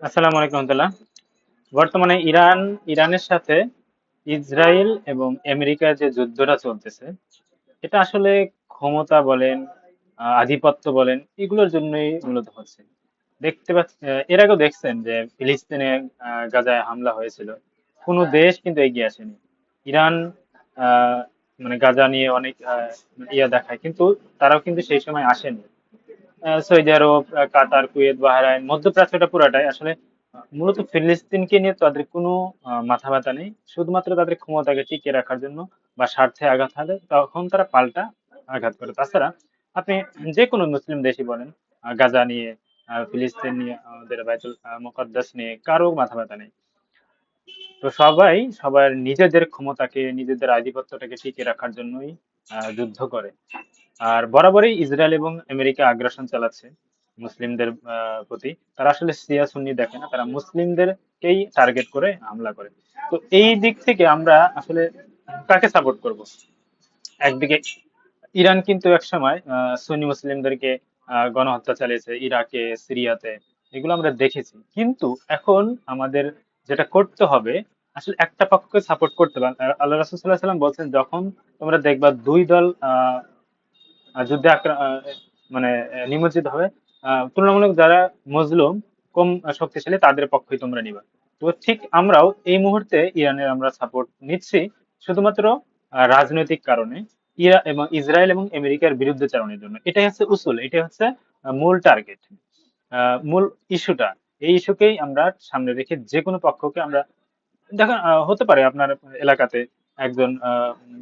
আসসালামু আলাইকুম রহমতুল্লাহ। বর্তমানে ইরানের সাথে ইসরায়েল এবং আমেরিকার যে যুদ্ধটা চলতেছে, এটা আসলে ক্ষমতা বলেন, আধিপত্য বলেন, এগুলোর জন্যই মূলত হচ্ছে। দেখতে পাচ্ছি, এর আগেও দেখছেন যে ফিলিস্তিনে গাজায় হামলা হয়েছিল। কোনো দেশ কিন্তু এগিয়ে আসেনি। ইরান আহ, মানে গাজা নিয়ে অনেক ইয়া দেখায়, কিন্তু তারাও কিন্তু সেই সময় আসেনি। সৌদি আরব, কাতার, কুয়েত, বাহরাইন, মধ্যপ্রাচ্যটা পুরাটাই আসলে মূলত ফিলিস্তিনকে নিয়ে তাদের কোনো মাথা ব্যথা নেই। শুধুমাত্র তাদের ক্ষমতাকে টিকিয়ে রাখার জন্য বা স্বার্থে আঘাত হানলে তখন তারা পাল্টা আঘাত করে। তাছাড়া আপনি যে কোনো মুসলিম দেশই বলেন, গাজা নিয়ে, ফিলিস্তিন নিয়ে, আমাদের বাইতুল মুকাদ্দাস নিয়ে কারো মাথা ব্যথা নেই। তো সবাই সবার নিজেদের ক্ষমতাকে, নিজেদের আধিপত্যটাকে টিকিয়ে রাখার জন্যই যুদ্ধ করে। আর বরাবরই ইসরায়েল এবং আমেরিকা আগ্রাসন চালাচ্ছে মুসলিমদের প্রতি। তারা আসলে শিয়া সুন্নি দেখে না, তারা মুসলিমদেরকেই টার্গেট করে হামলা করে। তো এই দিক থেকে আমরা আসলে কাকে সাপোর্ট করব? একদিকে ইরান কিন্তু একসময় সুন্নি মুসলিমদেরকে গণহত্যা চালিয়েছে ইরাকে, সিরিয়াতে, এগুলো আমরা দেখেছি। কিন্তু এখন আমাদের যেটা করতে হবে, আসলে একটা পক্ষকে সাপোর্ট করতে হবে। আর আল্লাহ রাসূল সাল্লাল্লাহু আলাইহি ওয়াসাল্লাম বলছেন, যখন তোমরা দেখবা দুই দল যুদ্ধে মানে নিমজ্জিত হবে, তুলনামূলক যারা মজলুম, কম শক্তিশালী, তাদের পক্ষই তোমরা নিবা। তো ঠিক আমরাও এই মুহূর্তে ইরানের আমরা সাপোর্ট নিচ্ছি, শুধুমাত্র রাজনৈতিক কারণে। এবং ইসরায়েল এবং আমেরিকার বিরুদ্ধে চালানোর জন্য। এটাই হচ্ছে উসুল, এটাই হচ্ছে মূল টার্গেট, মূল ইস্যুটা। এই ইস্যুকেই আমরা সামনে রেখে যে কোনো পক্ষকে আমরা, দেখেন, হতে পারে আপনার এলাকাতে একজন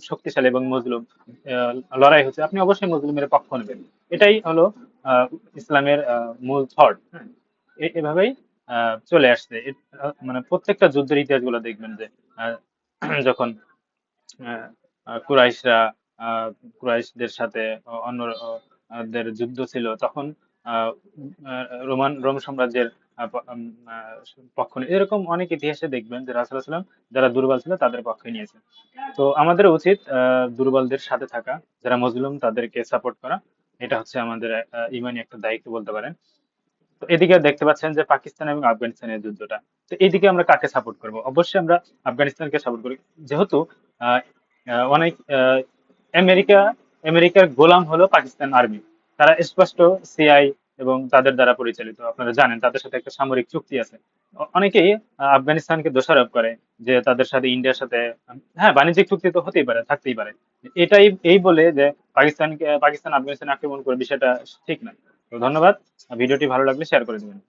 শক্তিশালী এবং মজলুম আহ, লড়াই হচ্ছে, আপনি অবশ্যই মজলুমের পক্ষ নেবেন। এটাই হলো ইসলামের মূল থট। হ্যাঁ, এভাবেই চলে আসছে। মানে প্রত্যেকটা যুদ্ধের ইতিহাস গুলো দেখবেন যে আহ, যখন আহ, কুরাইশরা আহ, কুরাইশদের সাথে অন্য দের যুদ্ধ ছিল, তখন আহ, রোম সাম্রাজ্যের পক্ষ নিয়ে, এরকম অনেক ইতিহাসে দেখবেন যে রাসূলুল্লাহ সাল্লাল্লাহু আলাইহি ওয়াসাল্লাম যারা দুর্বল ছিল তাদের পক্ষে নিয়েছে। তো আমাদের উচিত দুর্বলদের সাথে থাকা, যারা মজলুম তাদেরকে সাপোর্ট করা। এটা হচ্ছে আমাদের ইমানি একটা দায়িত্ব বলতে পারেন। তো এদিকে দেখতে পাচ্ছেন যে পাকিস্তান এবং আফগানিস্তানের যুদ্ধটা। তো এইদিকে আমরা কাকে সাপোর্ট করব? অবশ্যই আমরা আফগানিস্তানকে সাপোর্ট করি। যেহেতু আহ, অনেক আমেরিকা আমেরিকার গোলাম হলো পাকিস্তান আর্মি। তারা স্পষ্ট সিআই এবং তাদের দ্বারা পরিচালিত, আপনারা জানেন তাদের সাথে একটা সামরিক চুক্তি আছে। অনেকেই আফগানিস্তানকে দোষারোপ করে যে তাদের সাথে, ইন্ডিয়ার সাথে, হ্যাঁ, বাণিজ্যিক চুক্তি তো হতেই পারে, থাকতেই পারে। এটাই এই বলে যে পাকিস্তান আফগানিস্তান আক্রমণ করে, বিষয়টা ঠিক না। তো ধন্যবাদ। ভিডিওটি ভালো লাগলে শেয়ার করে দিবেন।